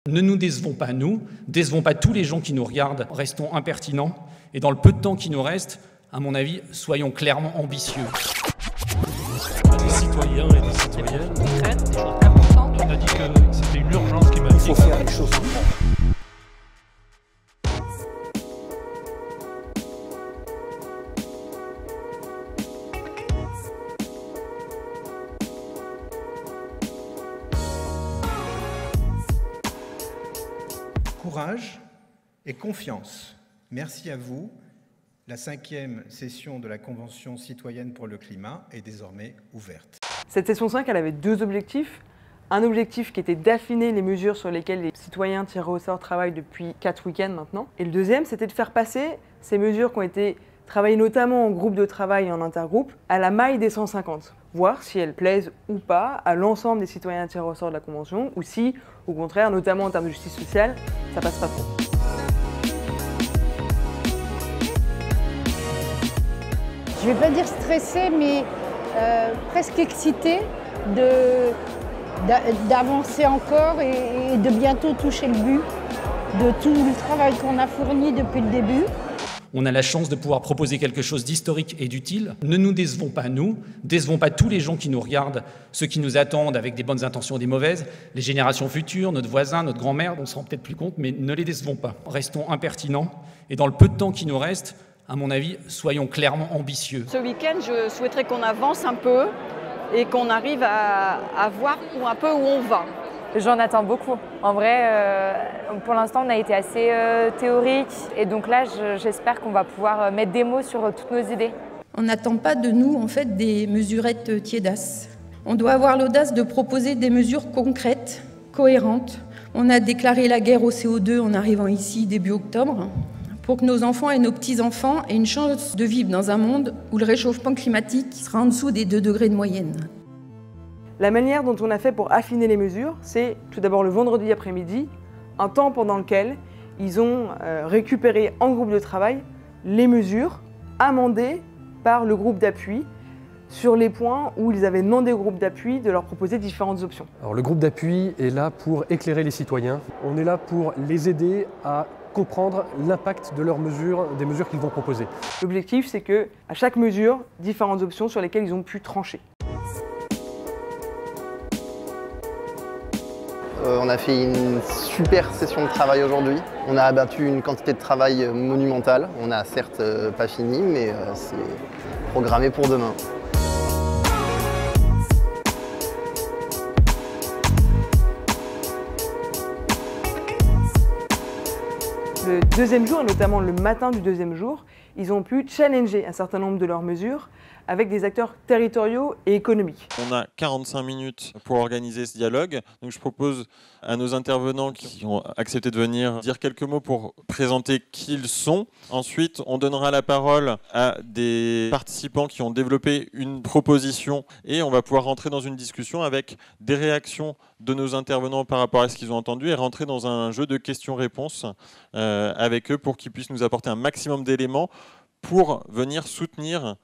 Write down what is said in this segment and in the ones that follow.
Ne nous décevons pas nous, décevons pas tous les gens qui nous regardent, restons impertinents et dans le peu de temps qui nous reste, à mon avis, soyons clairement ambitieux. Des citoyens et des citoyennes. On a dit que c'était une urgence qui m'a dit. Il faut faire les choses en grand. Courage et confiance. Merci à vous. La 5e session de la Convention citoyenne pour le climat est désormais ouverte. Cette session 5, elle avait deux objectifs. Un objectif qui était d'affiner les mesures sur lesquelles les citoyens tirés au sort travaillent depuis 4 week-ends maintenant. Et le deuxième, c'était de faire passer ces mesures qui ont été travaillées notamment en groupe de travail et en intergroupe à la maille des 150. Voir si elles plaisent ou pas à l'ensemble des citoyens tirés au sort de la Convention ou si, au contraire, notamment en termes de justice sociale, ça passe pas trop. Je ne vais pas dire stressée, mais presque excitée d'avancer encore et de bientôt toucher le but de tout le travail qu'on a fourni depuis le début. On a la chance de pouvoir proposer quelque chose d'historique et d'utile. Ne nous décevons pas nous, décevons pas tous les gens qui nous regardent, ceux qui nous attendent avec des bonnes intentions ou des mauvaises, les générations futures, notre voisin, notre grand-mère, on ne se rend peut-être plus compte, mais ne les décevons pas. Restons impertinents et dans le peu de temps qui nous reste, à mon avis, soyons clairement ambitieux. Ce week-end, je souhaiterais qu'on avance un peu et qu'on arrive à voir un peu où on va. J'en attends beaucoup. En vrai, pour l'instant, on a été assez théorique. Et donc là, j'espère qu'on va pouvoir mettre des mots sur toutes nos idées. On n'attend pas de nous, en fait, des mesurettes tiédasses. On doit avoir l'audace de proposer des mesures concrètes, cohérentes. On a déclaré la guerre au CO2 en arrivant ici début octobre, pour que nos enfants et nos petits-enfants aient une chance de vivre dans un monde où le réchauffement climatique sera en dessous des 2 degrés de moyenne. La manière dont on a fait pour affiner les mesures, c'est tout d'abord le vendredi après-midi, un temps pendant lequel ils ont récupéré en groupe de travail les mesures amendées par le groupe d'appui sur les points où ils avaient demandé au groupe d'appui de leur proposer différentes options. Alors, le groupe d'appui est là pour éclairer les citoyens. On est là pour les aider à comprendre l'impact de leurs mesures, des mesures qu'ils vont proposer. L'objectif, c'est qu'à chaque mesure, différentes options sur lesquelles ils ont pu trancher. On a fait une super session de travail aujourd'hui. On a abattu une quantité de travail monumentale. On n'a certes pas fini, mais c'est programmé pour demain. Le deuxième jour, et notamment le matin du deuxième jour, ils ont pu challenger un certain nombre de leurs mesures avec des acteurs territoriaux et économiques. On a 45 minutes pour organiser ce dialogue. Donc je propose à nos intervenants qui ont accepté de venir dire quelques mots pour présenter qui ils sont. Ensuite, on donnera la parole à des participants qui ont développé une proposition et on va pouvoir rentrer dans une discussion avec des réactions de nos intervenants par rapport à ce qu'ils ont entendu et rentrer dans un jeu de questions-réponses avec eux pour qu'ils puissent nous apporter un maximum d'éléments pour venir soutenir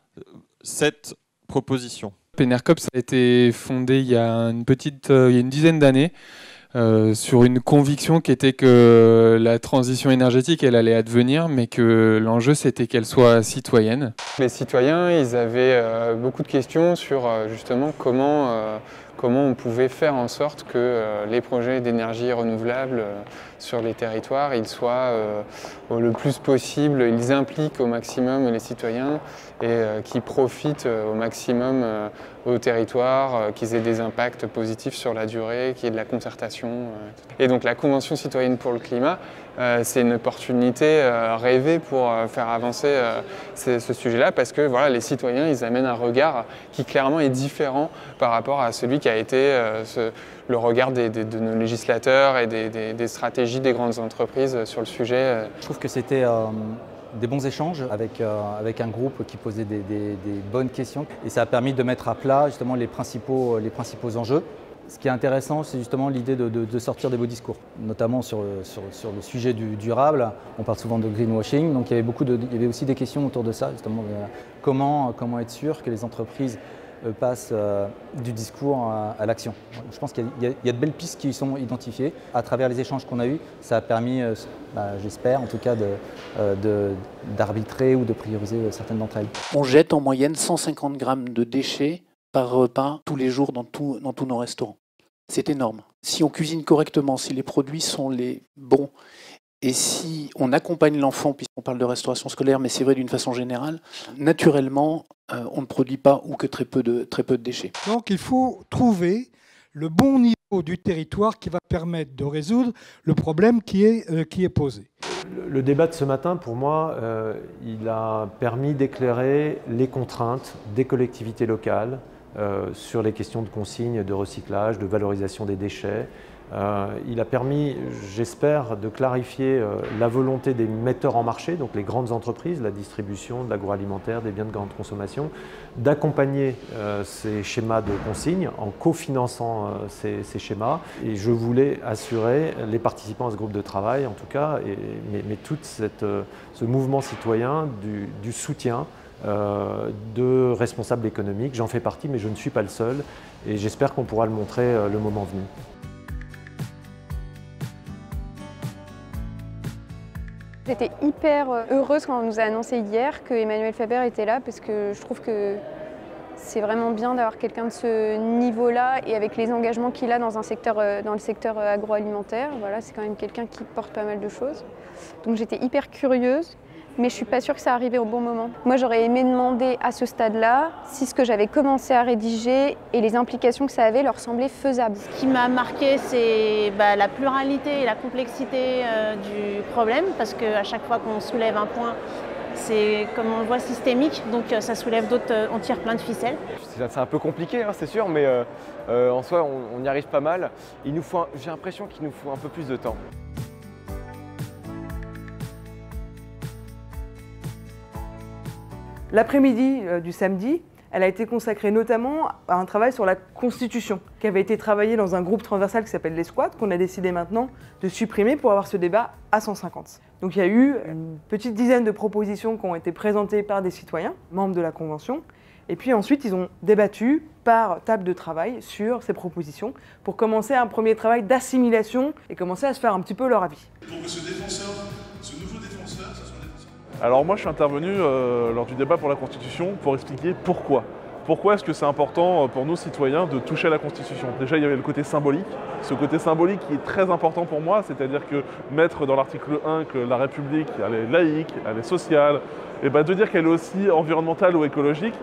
cette proposition. Penercops a été fondé il y a une dizaine d'années sur une conviction qui était que la transition énergétique elle allait advenir, mais que l'enjeu c'était qu'elle soit citoyenne. Les citoyens, ils avaient beaucoup de questions sur justement comment on pouvait faire en sorte que les projets d'énergie renouvelable sur les territoires, ils soient le plus possible, ils impliquent au maximum les citoyens et qu'ils profitent au maximum au territoire, qu'ils aient des impacts positifs sur la durée, qu'il y ait de la concertation. Et donc la Convention citoyenne pour le climat, c'est une opportunité rêvée pour faire avancer ce sujet-là parce que voilà, les citoyens, ils amènent un regard qui clairement est différent par rapport à celui qui a été le regard de nos législateurs et des stratégies des grandes entreprises sur le sujet. Je trouve que c'était des bons échanges avec un groupe qui posait des bonnes questions et ça a permis de mettre à plat justement les principaux enjeux. Ce qui est intéressant, c'est justement l'idée de sortir des beaux discours, notamment sur le sujet du durable. On parle souvent de greenwashing, donc il y avait aussi des questions autour de ça, justement comment être sûr que les entreprises passe du discours à l'action. Je pense qu'il y a de belles pistes qui sont identifiées. À travers les échanges qu'on a eus, ça a permis, j'espère en tout cas, d'arbitrer ou de prioriser certaines d'entre elles. On jette en moyenne 150 grammes de déchets par repas tous les jours dans tous nos restaurants. C'est énorme. Si on cuisine correctement, si les produits sont les bons, et si on accompagne l'enfant, puisqu'on parle de restauration scolaire, mais c'est vrai d'une façon générale, naturellement, on ne produit pas ou que très peu de déchets. Donc il faut trouver le bon niveau du territoire qui va permettre de résoudre le problème qui est posé. Le débat de ce matin, pour moi, il a permis d'éclairer les contraintes des collectivités locales sur les questions de consigne, de recyclage, de valorisation des déchets. Il a permis, j'espère, de clarifier la volonté des metteurs en marché, donc les grandes entreprises, la distribution, de l'agroalimentaire, des biens de grande consommation, d'accompagner ces schémas de consigne en cofinançant ces schémas. Et je voulais assurer les participants à ce groupe de travail, en tout cas, mais tout ce mouvement citoyen du soutien de responsables économiques. J'en fais partie, mais je ne suis pas le seul. Et j'espère qu'on pourra le montrer le moment venu. J'étais hyper heureuse quand on nous a annoncé hier que Emmanuel Faber était là parce que je trouve que c'est vraiment bien d'avoir quelqu'un de ce niveau-là et avec les engagements qu'il a dans le secteur agroalimentaire. Voilà, c'est quand même quelqu'un qui porte pas mal de choses. Donc j'étais hyper curieuse, mais je suis pas sûre que ça arrivait au bon moment. Moi, j'aurais aimé demander à ce stade-là si ce que j'avais commencé à rédiger et les implications que ça avait leur semblaient faisables. Ce qui m'a marqué, c'est la pluralité et la complexité du problème, parce qu'à chaque fois qu'on soulève un point, c'est, comme on le voit, systémique, donc ça soulève d'autres, on tire plein de ficelles. C'est un peu compliqué, hein, c'est sûr, mais en soi, on y arrive pas mal. J'ai l'impression qu'il nous faut un peu plus de temps. L'après-midi du samedi, elle a été consacrée notamment à un travail sur la Constitution, qui avait été travaillé dans un groupe transversal qui s'appelle l'Escouade, qu'on a décidé maintenant de supprimer pour avoir ce débat à 150. Donc il y a eu une petite dizaine de propositions qui ont été présentées par des citoyens, membres de la Convention, et puis ensuite ils ont débattu par table de travail sur ces propositions pour commencer un premier travail d'assimilation et commencer à se faire un petit peu leur avis. Pour que ce nouveau défenseur, ce soit un défenseur. Alors moi je suis intervenu lors du débat pour la Constitution pour expliquer pourquoi. Pourquoi est-ce que c'est important pour nous citoyens de toucher à la Constitution? Déjà il y avait le côté symbolique, ce côté symbolique qui est très important pour moi, c'est-à-dire que mettre dans l'article 1 que la République elle est laïque, elle est sociale, et de dire qu'elle est aussi environnementale ou écologique,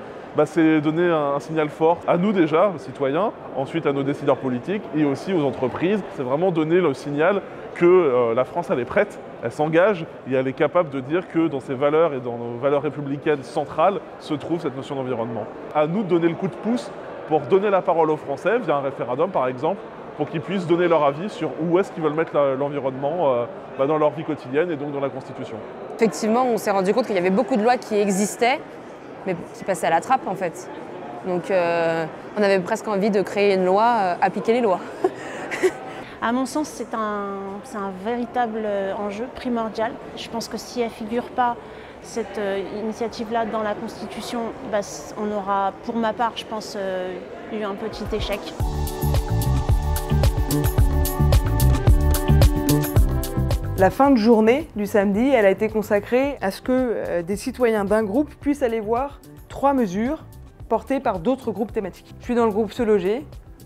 c'est donner un signal fort à nous déjà, aux citoyens, ensuite à nos décideurs politiques et aussi aux entreprises. C'est vraiment donner le signal que la France elle est prête, elle s'engage et elle est capable de dire que dans ses valeurs et dans nos valeurs républicaines centrales se trouve cette notion d'environnement. À nous de donner le coup de pouce pour donner la parole aux Français via un référendum par exemple, pour qu'ils puissent donner leur avis sur où est-ce qu'ils veulent mettre l'environnement dans leur vie quotidienne et donc dans la Constitution. Effectivement, on s'est rendu compte qu'il y avait beaucoup de lois qui existaient, mais c'est passé à la trappe en fait. Donc on avait presque envie de créer une loi, appliquer les lois. À mon sens, c'est un véritable enjeu primordial. Je pense que si elle ne figure pas, cette initiative-là, dans la Constitution, on aura, pour ma part, je pense, eu un petit échec. La fin de journée du samedi, elle a été consacrée à ce que des citoyens d'un groupe puissent aller voir 3 mesures portées par d'autres groupes thématiques. Je suis dans le groupe Se Loger.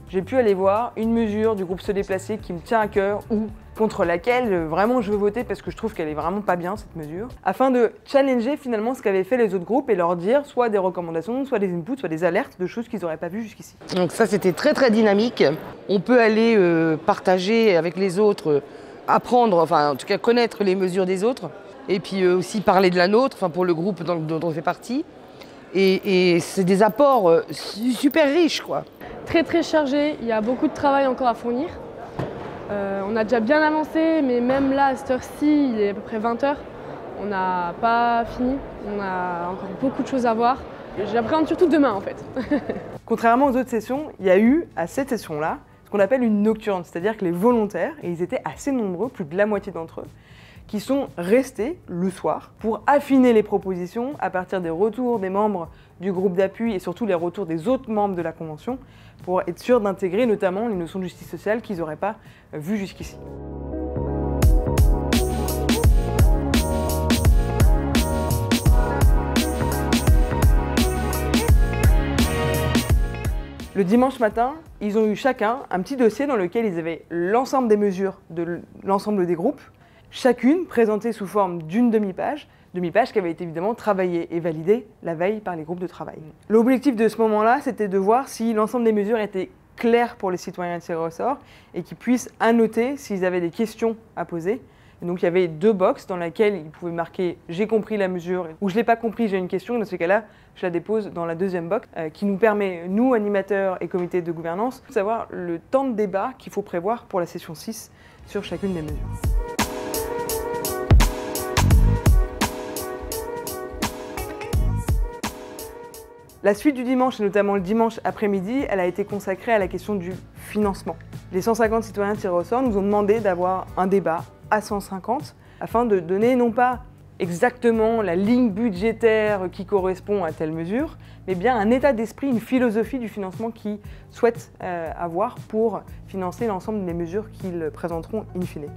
J'ai pu aller voir une mesure du groupe Se Déplacer qui me tient à cœur ou contre laquelle vraiment je veux voter parce que je trouve qu'elle est vraiment pas bien cette mesure, afin de challenger finalement ce qu'avaient fait les autres groupes et leur dire soit des recommandations, soit des inputs, soit des alertes de choses qu'ils n'auraient pas vues jusqu'ici. Donc ça c'était très très dynamique. On peut aller partager avec les autres, apprendre, enfin en tout cas connaître les mesures des autres et puis aussi parler de la nôtre, enfin pour le groupe dont on fait partie. Et c'est des apports super riches quoi. Très très chargé, il y a beaucoup de travail encore à fournir. On a déjà bien avancé, mais même là, à cette heure-ci, il est à peu près 20h. On n'a pas fini, on a encore beaucoup de choses à voir. J'appréhende surtout demain en fait. Contrairement aux autres sessions, il y a eu à cette session-là ce qu'on appelle une nocturne, c'est-à-dire que les volontaires, et ils étaient assez nombreux, plus de la moitié d'entre eux, qui sont restés le soir pour affiner les propositions à partir des retours des membres du groupe d'appui et surtout les retours des autres membres de la Convention pour être sûr d'intégrer notamment les notions de justice sociale qu'ils n'auraient pas vues jusqu'ici. Le dimanche matin, ils ont eu chacun un petit dossier dans lequel ils avaient l'ensemble des mesures de l'ensemble des groupes, chacune présentée sous forme d'une demi-page qui avait été évidemment travaillée et validée la veille par les groupes de travail. L'objectif de ce moment-là, c'était de voir si l'ensemble des mesures étaient claires pour les citoyens tirés au sort et qu'ils puissent annoter s'ils avaient des questions à poser. Et donc il y avait 2 boxes dans lesquelles ils pouvaient marquer « j'ai compris la mesure » ou « je ne l'ai pas compris, j'ai une question ». Et dans ce cas-là, je la dépose dans la deuxième box qui nous permet, nous, animateurs et comités de gouvernance, de savoir le temps de débat qu'il faut prévoir pour la session 6 sur chacune des mesures. La suite du dimanche, et notamment le dimanche après-midi, elle a été consacrée à la question du financement. Les 150 citoyens tirés au sort nous ont demandé d'avoir un débat à 150 afin de donner non pas exactement la ligne budgétaire qui correspond à telle mesure, mais bien un état d'esprit, une philosophie du financement qu'ils souhaitent avoir pour financer l'ensemble des mesures qu'ils présenteront in fine.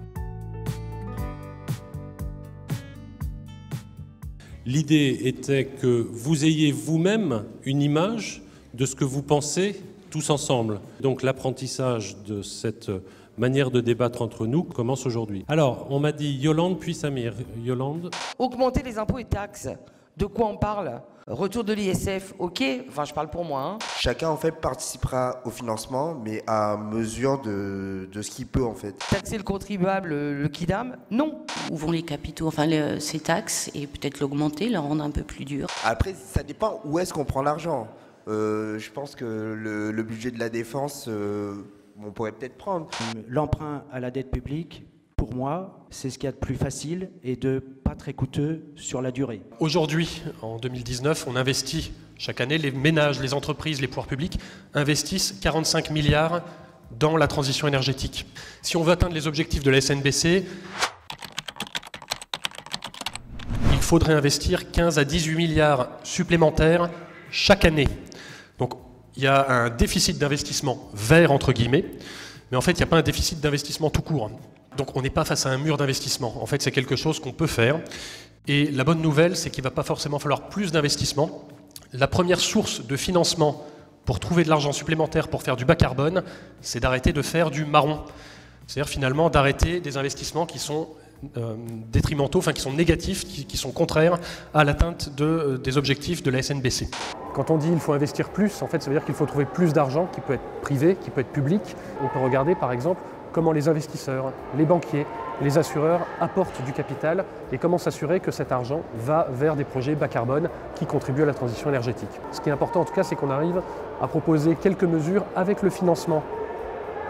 L'idée était que vous ayez vous-même une image de ce que vous pensez tous ensemble. Donc l'apprentissage de cette manière de débattre entre nous commence aujourd'hui. Alors, on m'a dit Yolande puis Samir. Yolande. Augmenter les impôts et taxes, de quoi on parle? Retour de l'ISF, ok, enfin je parle pour moi. Hein. Chacun en fait participera au financement, mais à mesure de ce qu'il peut en fait. Taxer le contribuable, le Kidam, non. Ouvrons les capitaux, enfin ces taxes, et peut-être l'augmenter, la rendre un peu plus dure. Après, ça dépend où est-ce qu'on prend l'argent. Je pense que le budget de la défense, on pourrait peut-être prendre. L'emprunt à la dette publique, pour moi, c'est ce qu'il y a de plus facile et de pas très coûteux sur la durée. Aujourd'hui, en 2019, on investit chaque année, les ménages, les entreprises, les pouvoirs publics investissent 45 milliards dans la transition énergétique. Si on veut atteindre les objectifs de la SNBC, il faudrait investir 15 à 18 milliards supplémentaires chaque année. Donc il y a un déficit d'investissement vert, entre guillemets, mais en fait il n'y a pas un déficit d'investissement tout court. Donc on n'est pas face à un mur d'investissement. En fait c'est quelque chose qu'on peut faire. Et la bonne nouvelle, c'est qu'il ne va pas forcément falloir plus d'investissement. La première source de financement pour trouver de l'argent supplémentaire pour faire du bas carbone, c'est d'arrêter de faire du marron. C'est-à-dire finalement d'arrêter des investissements qui sont détrimentaux, enfin qui sont négatifs, qui sont contraires à l'atteinte des objectifs de la SNBC. Quand on dit qu'il faut investir plus, en fait, ça veut dire qu'il faut trouver plus d'argent qui peut être privé, qui peut être public. On peut regarder par exemple comment les investisseurs, les banquiers, les assureurs apportent du capital et comment s'assurer que cet argent va vers des projets bas carbone qui contribuent à la transition énergétique. Ce qui est important en tout cas, c'est qu'on arrive à proposer quelques mesures avec le financement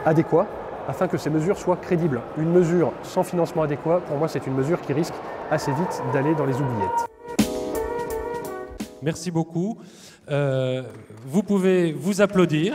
adéquat afin que ces mesures soient crédibles. Une mesure sans financement adéquat, pour moi, c'est une mesure qui risque assez vite d'aller dans les oubliettes. Merci beaucoup. Vous pouvez vous applaudir.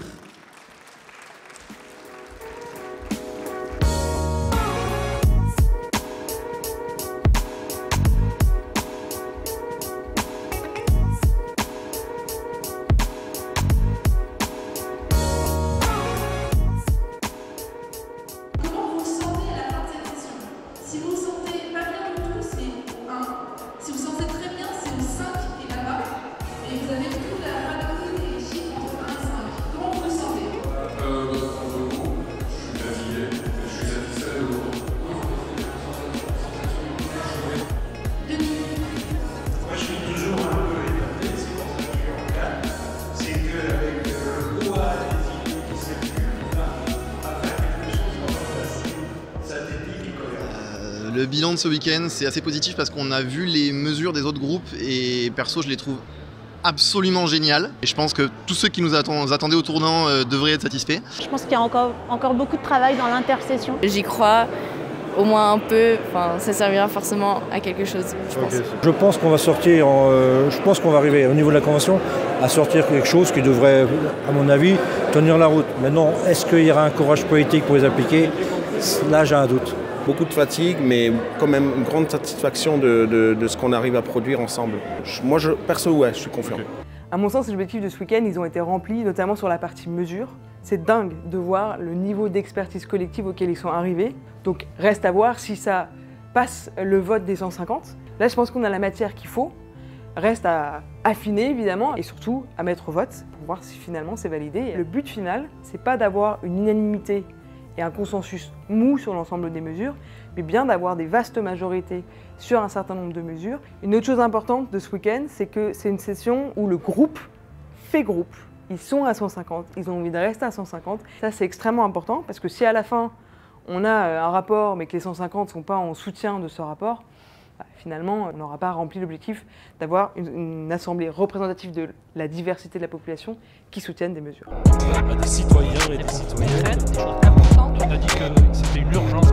Le bilan de ce week-end, c'est assez positif parce qu'on a vu les mesures des autres groupes et perso, je les trouve absolument géniales. Et je pense que tous ceux qui nous attendaient au tournant devraient être satisfaits. Je pense qu'il y a encore beaucoup de travail dans l'intercession. J'y crois, au moins un peu, enfin, ça servira forcément à quelque chose, je pense. Je pense qu'on va sortir, je pense qu'on va arriver au niveau de la convention à sortir quelque chose qui devrait, à mon avis, tenir la route. Maintenant, est-ce qu'il y aura un courage politique pour les appliquer? Là, j'ai un doute. beaucoup de fatigue, mais quand même une grande satisfaction de ce qu'on arrive à produire ensemble. Moi, perso, ouais, je suis confiant. À mon sens, les objectifs de ce week-end, ils ont été remplis, notamment sur la partie mesure. C'est dingue de voir le niveau d'expertise collective auquel ils sont arrivés. Donc, reste à voir si ça passe le vote des 150. Là, je pense qu'on a la matière qu'il faut. Reste à affiner, évidemment, et surtout à mettre au vote pour voir si finalement c'est validé. Le but final, c'est pas d'avoir une unanimité et un consensus mou sur l'ensemble des mesures, mais bien d'avoir des vastes majorités sur un certain nombre de mesures. Une autre chose importante de ce week-end, c'est que c'est une session où le groupe fait groupe. Ils sont à 150, ils ont envie de rester à 150. Ça, c'est extrêmement important, parce que si à la fin, on a un rapport, mais que les 150 ne sont pas en soutien de ce rapport, finalement, on n'aura pas rempli l'objectif d'avoir une assemblée représentative de la diversité de la population qui soutienne des mesures. Des citoyens et des citoyennes. On a dit que c'était une urgence